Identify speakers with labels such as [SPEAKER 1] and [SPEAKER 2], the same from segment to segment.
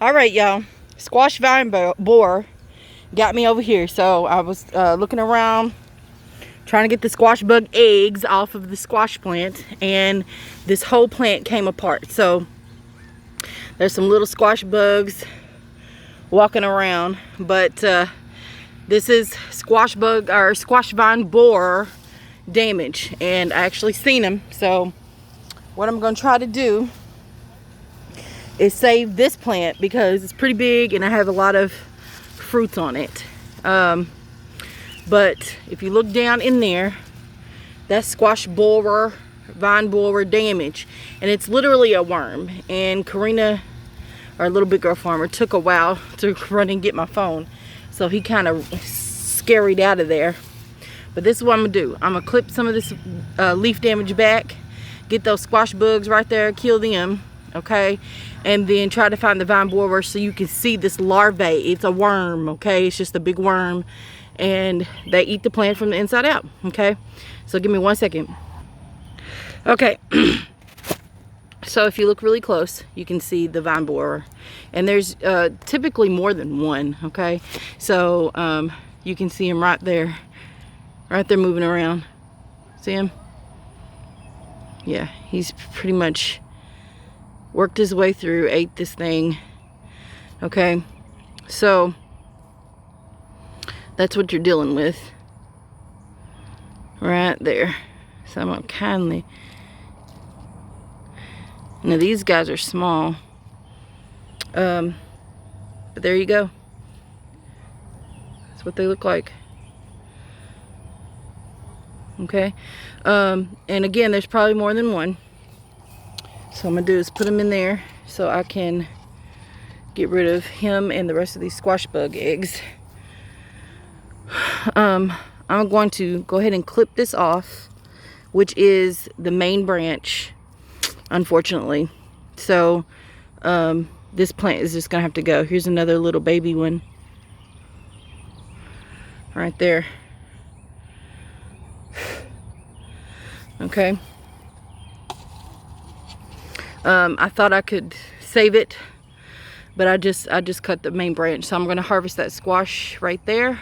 [SPEAKER 1] All right, y'all. Squash vine borer got me over here. So I was looking around, trying to get the squash bug eggs off of the squash plant, and this whole plant came apart. So there's some little squash bugs walking around, but this is squash bug or squash vine borer damage, and I actually seen them. So what I'm going to try to do is save this plant because it's pretty big and I have a lot of fruits on it. But if you look down in there, that's squash borer, vine borer damage, and it's literally a worm. And Karina, our little big girl farmer, took a while to run and get my phone, so he kind of scurried out of there. But this is what I'm gonna do. I'm gonna clip some of this leaf damage back, get those squash bugs right there, kill them, okay, and then try to find the vine borer so you can see this larvae. It's a worm, okay? It's just a big worm, and they eat the plant from the inside out, okay? So give me 1 second. Okay. So if you look really close, you can see the vine borer, and there's typically more than one, okay? So you can see him right there moving around. See him? Yeah, he's pretty much worked his way through, ate this thing, okay? So that's what you're dealing with right there. So I'm gonna kindly, now these guys are small, but there you go. That's what they look like. Okay, and again, there's probably more than one. So I'm gonna do is put them in there so I can get rid of him and the rest of these squash bug eggs. I'm going to go ahead and clip this off, which is the main branch, unfortunately. So this plant is just gonna have to go. Here's another little baby one right there. Okay. I thought I could save it, but I just cut the main branch. So I'm going to harvest that squash right there,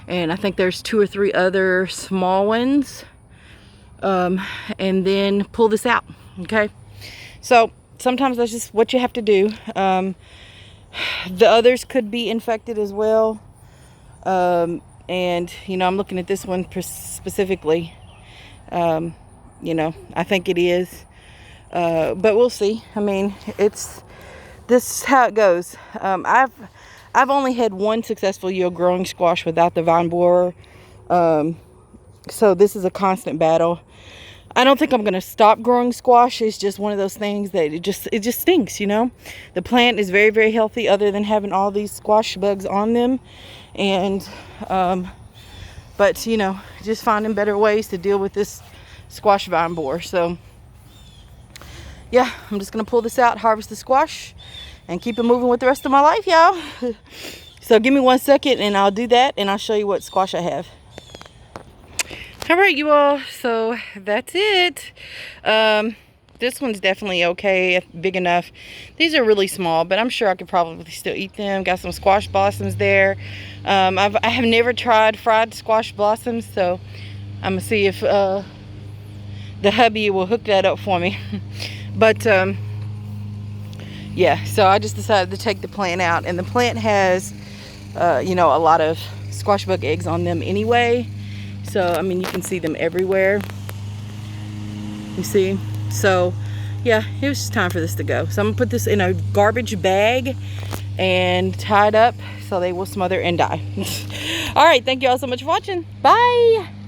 [SPEAKER 1] and I think there's 2 or 3 other small ones, and then pull this out. Okay, so sometimes that's just what you have to do. The others could be infected as well, and you know, I'm looking at this one specifically. You know, I think it is. But we'll see. I mean, this is how it goes. I've only had one successful year growing squash without the vine borer. So this is a constant battle. I don't think I'm going to stop growing squash. It's just one of those things that it just stinks, you know. The plant is very, very healthy other than having all these squash bugs on them. And, but you know, just finding better ways to deal with this squash vine borer. So yeah, I'm just gonna pull this out, harvest the squash, and keep it moving with the rest of my life, y'all. So give me 1 second and I'll do that, and I'll show you what squash I have. All right, you all, so that's it. This one's definitely okay, big enough. These are really small, but I'm sure I could probably still eat them. Got some squash blossoms there. I have never tried fried squash blossoms, so I'm gonna see if the hubby will hook that up for me. But yeah, so I just decided to take the plant out, and the plant has you know, a lot of squash bug eggs on them anyway. So I mean, you can see them everywhere, you see. So yeah, it was just time for this to go. So I'm gonna put this in a garbage bag and tie it up so they will smother and die. All right, thank you all so much for watching. Bye.